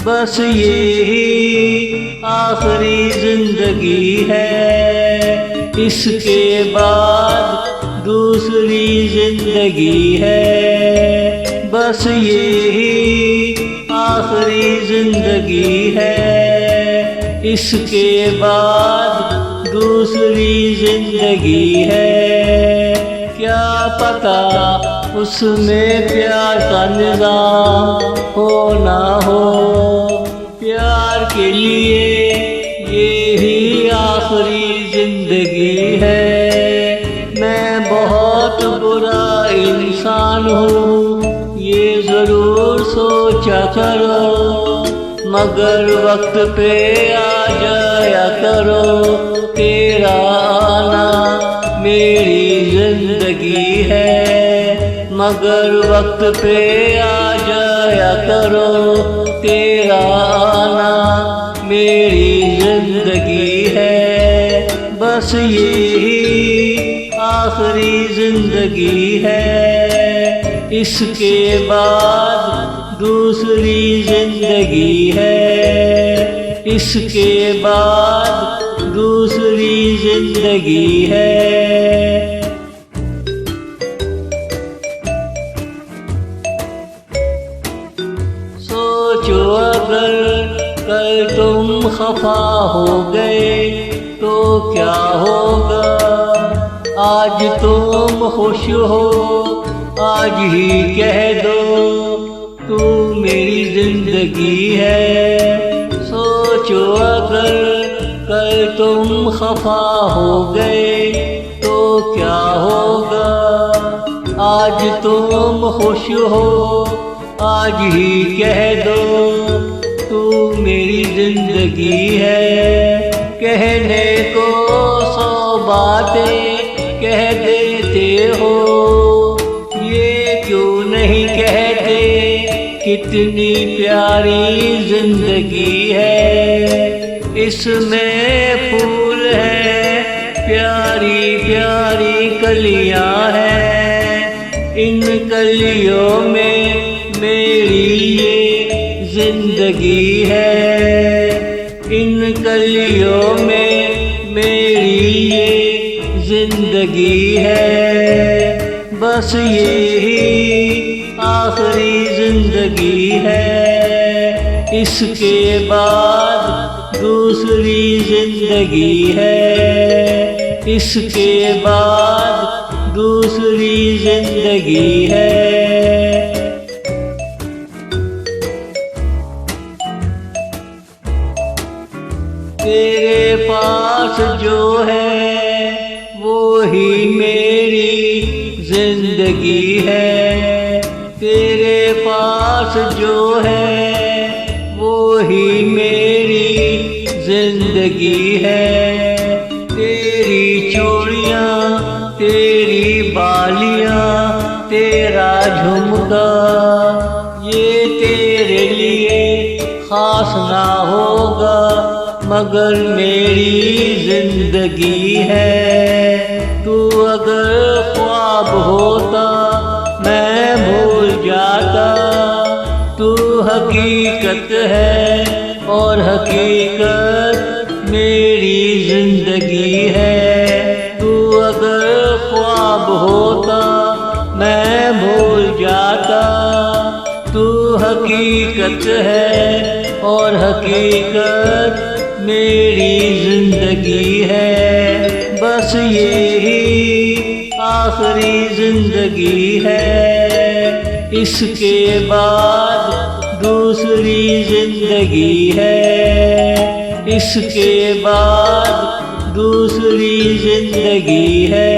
बस यही आखिरी जिंदगी है, इसके बाद दूसरी जिंदगी है। बस यही आखिरी जिंदगी है, इसके बाद दूसरी जिंदगी है। क्या पता उसमें प्यार का निज़ाम हो ना हो, प्यार के लिए यही आखिरी जिंदगी है। मैं बहुत बुरा इंसान हूँ, ये ज़रूर सोचा करो, मगर वक्त पे आ जाया करो। तेरा आना मेरी जिंदगी है, मगर वक्त पे आ जाया करो। तेरा आना मेरी जिंदगी है, बस यही आखिरी जिंदगी है, इसके बाद दूसरी जिंदगी है। इसके बाद दूसरी जिंदगी है। सोचो अगर कल तुम खफा हो गए तो क्या होगा, आज तुम खुश हो आज ही कह दो तू मेरी जिंदगी है। सोचो अगर कल तुम खफा हो गए तो क्या होगा, आज तुम खुश हो आज ही कह दो तू मेरी जिंदगी है। कहने को 100 बातें कह देते हो, ये क्यों नहीं कहते कितनी प्यारी जिंदगी है। इसमें फूल है, प्यारी प्यारी कलियां हैं, इन कलियों में मेरी ये जिंदगी है। इन कलियों में मेरी ये जिंदगी है, बस यही आखिरी जिंदगी है, इसके बाद दूसरी जिंदगी है। इसके बाद दूसरी जिंदगी है। तेरे पास जो है वो ही मेरी जिंदगी है। तेरे पास जो है वो ही मेरी जिंदगी है। तेरी चूड़ियाँ तेरी बालियाँ तेरा झुमका, ये तेरे लिए खास ना होगा मगर मेरी जिंदगी है। तू अगर ख्वाब होता मैं भूल जाता, तू हकीकत है और हकीकत मेरी जिंदगी है। तू अगर ख्वाब होता मैं भूल जाता, तू हकीकत है और हकीकत मेरी जिंदगी है। बस यही आखिरी जिंदगी है, इसके बाद दूसरी जिंदगी है। इसके बाद दूसरी जिंदगी है।